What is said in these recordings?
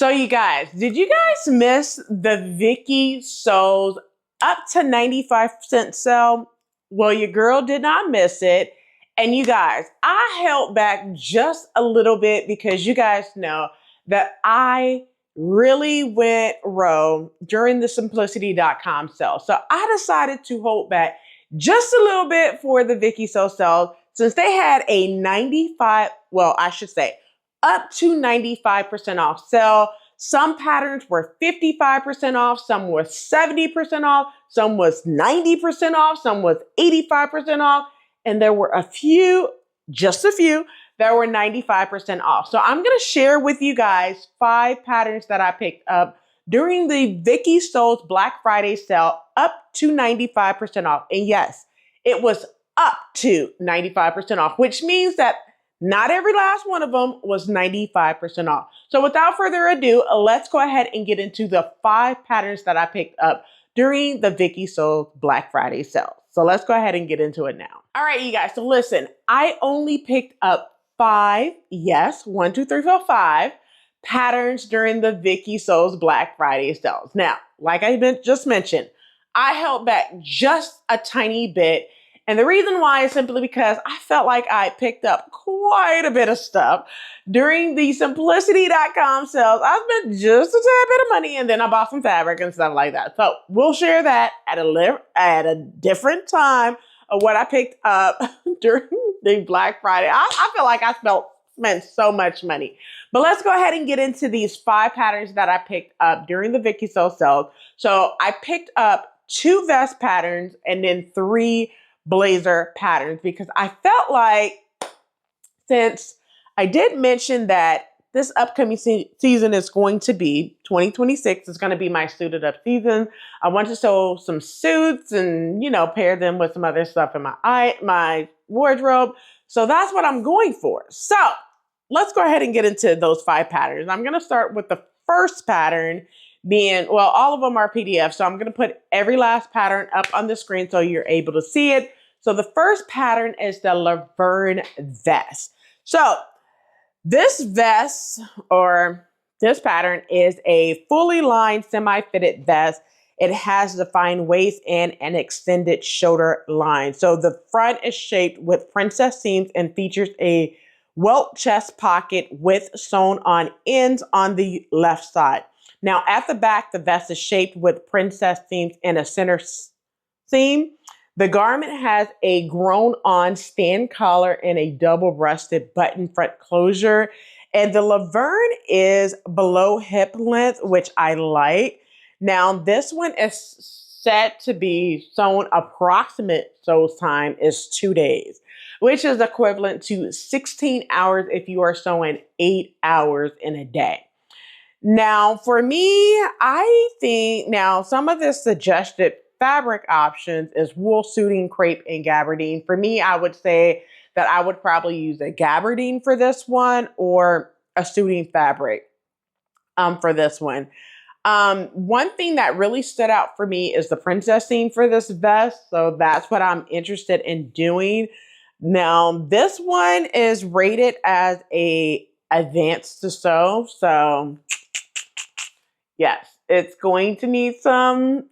So you guys, did you guys miss the VikiSews up to 95% sale? Well, your girl did not miss it. And you guys, I held back just a little bit because you guys know that I really went rogue during the simplicity.com sale. So I decided to hold back just a little bit for the VikiSews sale since they had a 95, well, I should say up to 95% off sale. Some patterns were 55% off, some were 70% off, some was 90% off, some was 85% off, and there were a few, just a few, that were 95% off. So I'm gonna share with you guys 5 patterns that I picked up during the VikiSews Black Friday sale up to 95% off. And yes, it was up to 95% off, which means that not every last one of them was 95% off. So without further ado, let's go ahead and get into the 5 patterns that I picked up during the VikiSews Black Friday sale. So let's go ahead and get into it now. All right, you guys, so listen, I only picked up 5, yes, 1, 2, 3, 4, 5 patterns during the VikiSews Black Friday sales. Now, like I just mentioned, I held back just a tiny bit. And the reason why is simply because I felt like I picked up quite a bit of stuff during the simplicity.com sales. I spent just a tad bit of money and then I bought some fabric and stuff like that. So we'll share that at a different time of what I picked up during the Black Friday. I feel like I spent so much money. But let's go ahead and get into these 5 patterns that I picked up during the VikiSews sales. So I picked up 2 vest patterns and then 3 blazer patterns because I felt like, since I did mention that this upcoming season is going to be 2026 is going to be my suited up season. I want to sew some suits and, pair them with some other stuff in my wardrobe. So that's what I'm going for. So let's go ahead and get into those 5 patterns. I'm going to start with the first pattern being, well, all of them are PDF. So I'm going to put every last pattern up on the screen so you're able to see it. So the first pattern is the Laverne vest. So this vest or this pattern is a fully lined semi-fitted vest. It has defined waist and an extended shoulder line. So the front is shaped with princess seams and features a welt chest pocket with sewn on ends on the left side. Now at the back, the vest is shaped with princess seams and a center seam. The garment has a grown-on stand collar and a double-breasted button front closure. And the Laverne is below hip length, which I like. Now this one is set to be sewn approximate sew time is 2 days, which is equivalent to 16 hours if you are sewing 8 hours in a day. Now, for me, I think now some of the suggested fabric options is wool, suiting, crepe, and gabardine. For me, I would say that I would probably use a gabardine for this one or a suiting fabric for this one. One thing that really stood out for me is the princess seam for this vest. So that's what I'm interested in doing. Now, this one is rated as a advanced to sew. So yes, it's going to need some,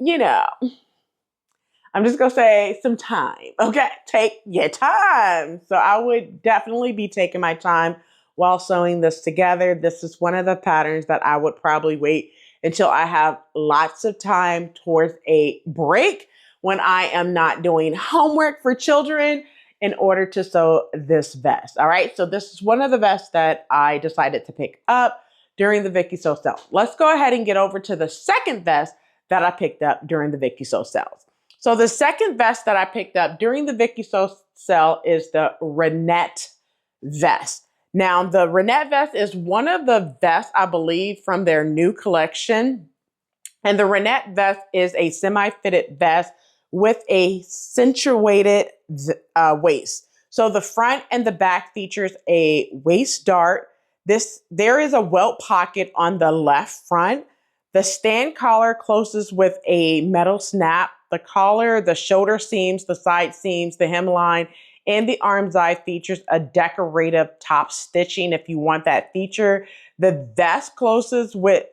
I'm just going to say some time. Okay, take your time. So I would definitely be taking my time while sewing this together. This is one of the patterns that I would probably wait until I have lots of time towards a break when I am not doing homework for children in order to sew this vest. All right, so this is one of the vests that I decided to pick up during the VikiSews sale. Let's go ahead and get over to the second vest that I picked up during the VikiSews sales. So the second vest that I picked up during the VikiSews sale is the Ranette vest. Now, the Ranette vest is one of the vests, I believe, from their new collection. And the Ranette vest is a semi-fitted vest with a accentuated waist. So the front and the back features a waist dart. There is a welt pocket on the left front. The stand collar closes with a metal snap. The collar, the shoulder seams, the side seams, the hemline, and the arm's eye features a decorative top stitching if you want that feature. The vest closes with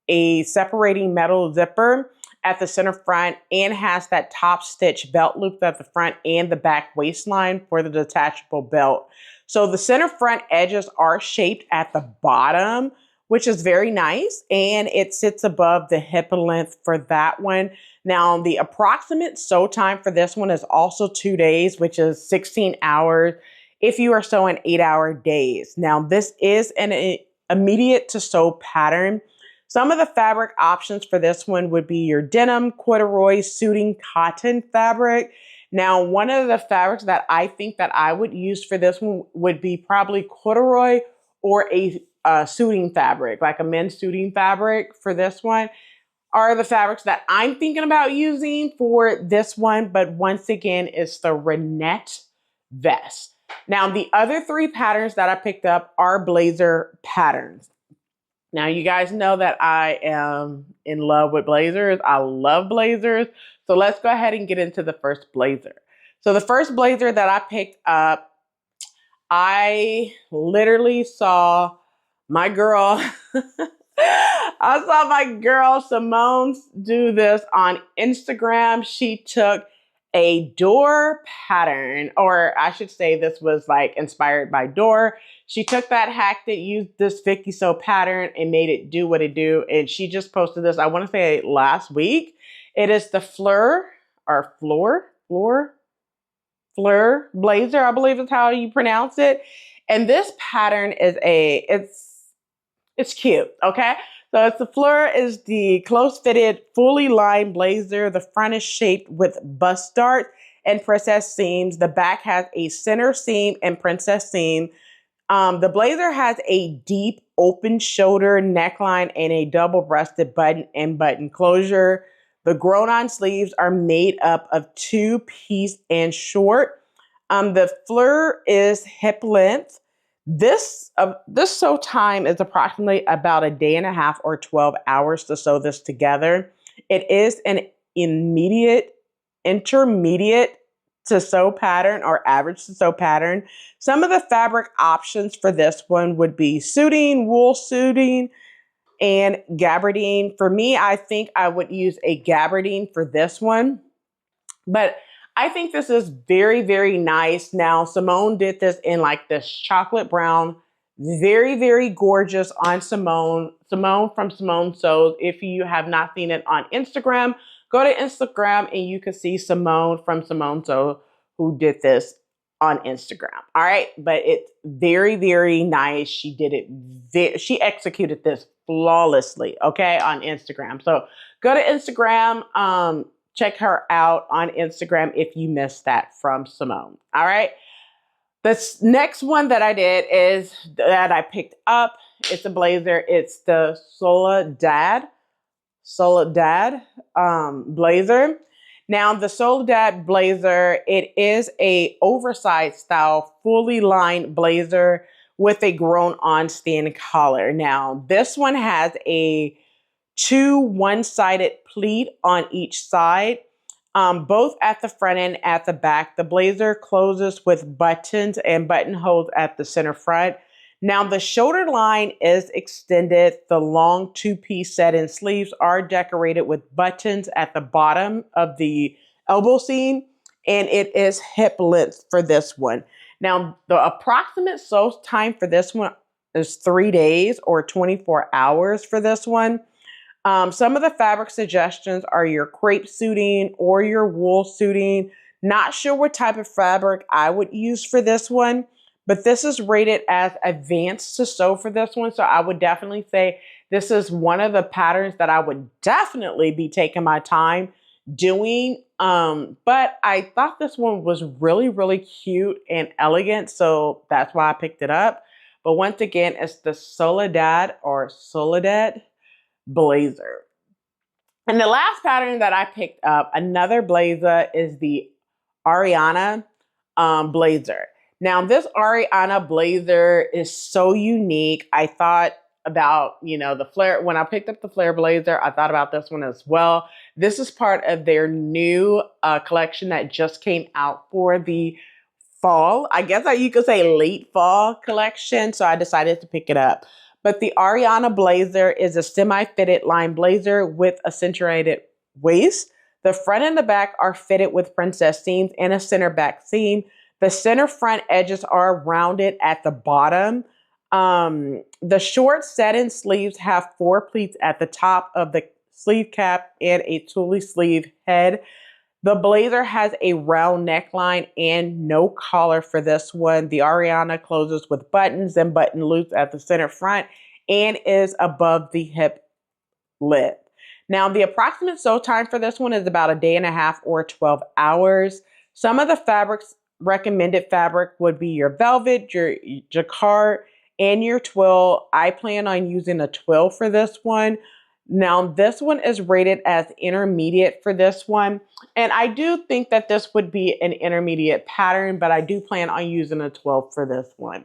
a separating metal zipper at the center front and has that top stitch belt loop at the front and the back waistline for the detachable belt. So the center front edges are shaped at the bottom, which is very nice, and it sits above the hip length for that one. Now, the approximate sew time for this one is also 2 days, which is 16 hours if you are sewing 8-hour days. Now, this is an immediate to sew pattern. Some of the fabric options for this one would be your denim, corduroy, suiting cotton fabric. Now, one of the fabrics that I think that I would use for this one would be probably corduroy or a suiting fabric, like a men's suiting fabric for this one, are the fabrics that I'm thinking about using for this one. But once again, it's the Ranette vest. Now, the other 3 patterns that I picked up are blazer patterns. Now, you guys know that I am in love with blazers. I love blazers. So let's go ahead and get into the first blazer. So the first blazer that I picked up, I literally saw my girl, I saw my girl Simone do this on Instagram. She took a door pattern, or I should say this was like inspired by door. She took that hack that used this VikiSews pattern and made it do what it do. And she just posted this, I want to say last week. It is the Fleur blazer, I believe is how you pronounce it. And this pattern is it's cute, okay? So it's the Fleur is the close-fitted, fully lined blazer. The front is shaped with bust darts and princess seams. The back has a center seam and princess seam. The blazer has a deep open shoulder neckline and a double-breasted button and button closure. The grown-on sleeves are made up of 2-piece and short. The Fleur is hip length. This sew time is approximately about a day and a half or 12 hours to sew this together. It is an intermediate to sew pattern or average to sew pattern. Some of the fabric options for this one would be suiting, wool suiting, and gabardine. For me, I think I would use a gabardine for this one, but I think this is very, very nice. Now, Simone did this in like this chocolate brown, very, very gorgeous on Simone. Simone from Simone Sews. If you have not seen it on Instagram, go to Instagram and you can see Simone from Simone Sews who did this on Instagram. All right, but it's very, very nice. She did it. She executed this flawlessly. Okay, on Instagram. So go to Instagram. Check her out on Instagram if you missed that from Simone. All right. This next one that I did is that I picked up. It's a blazer. It's the Soledad blazer. Now the Soledad blazer, it is a oversized style, fully lined blazer with a grown-on stand collar. Now this one has a 2 one-sided pleat on each side, both at the front and at the back. The blazer closes with buttons and buttonholes at the center front. Now the shoulder line is extended. The long 2-piece set-in sleeves are decorated with buttons at the bottom of the elbow seam, and it is hip length for this one. Now the approximate sew time for this one is 3 days or 24 hours for this one. Some of the fabric suggestions are your crepe suiting or your wool suiting. Not sure what type of fabric I would use for this one, but this is rated as advanced to sew for this one. So I would definitely say this is one of the patterns that I would definitely be taking my time doing. But I thought this one was really, really cute and elegant. So that's why I picked it up. But once again, it's the Soledad blazer. And the last pattern that I picked up, another blazer, is the Ariana blazer. Now this Ariana blazer is so unique. I thought about, the Fleur. When I picked up the Fleur blazer, I thought about this one as well. This is part of their new collection that just came out for the fall. I guess you could say late fall collection. So I decided to pick it up. But the Ariana blazer is a semi-fitted line blazer with a accentuated waist. The front and the back are fitted with princess seams and a center back seam. The center front edges are rounded at the bottom. The short satin sleeves have 4 pleats at the top of the sleeve cap and a tulle sleeve head. The blazer has a round neckline and no collar for this one. The Ariana closes with buttons and button loops at the center front and is above the hip lip. Now, the approximate sew time for this one is about a day and a half or 12 hours. Some of the fabrics, recommended fabric would be your velvet, your jacquard, and your twill. I plan on using a twill for this one. Now, this one is rated as intermediate for this one. And I do think that this would be an intermediate pattern, but I do plan on using a 12 for this one.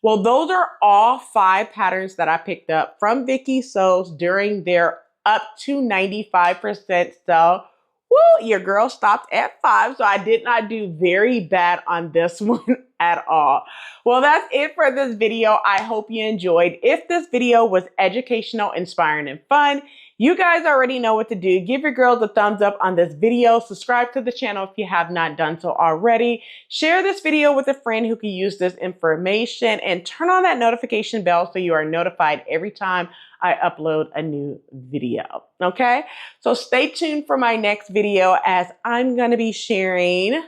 Well, those are all 5 patterns that I picked up from VikiSews during their up to 95% sale. Woo, your girl stopped at 5, so I did not do very bad on this one at all. Well, that's it for this video. I hope you enjoyed. If this video was educational, inspiring, and fun, you guys already know what to do. Give your girls a thumbs up on this video. Subscribe to the channel if you have not done so already. Share this video with a friend who can use this information, and turn on that notification bell so you are notified every time I upload a new video. Okay? So stay tuned for my next video, as I'm going to be sharing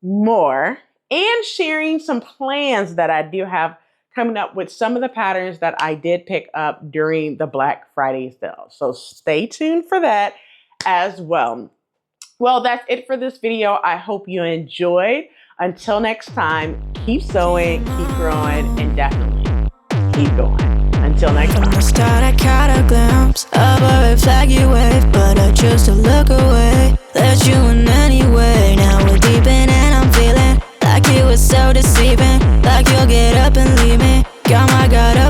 more and sharing some plans that I do have coming up with some of the patterns that I did pick up during the Black Friday sale. So stay tuned for that as well. Well, that's it for this video. I hope you enjoyed. Until next time, keep sewing, keep growing, and definitely keep going. Until next time. From the start, I caught a glimpse of a red flaggy wave, but I chose to look away. Let you in anyway. Now we're deep in and I'm feeling like it was so deceiving, like you'll get up and leave me. Got my guard up.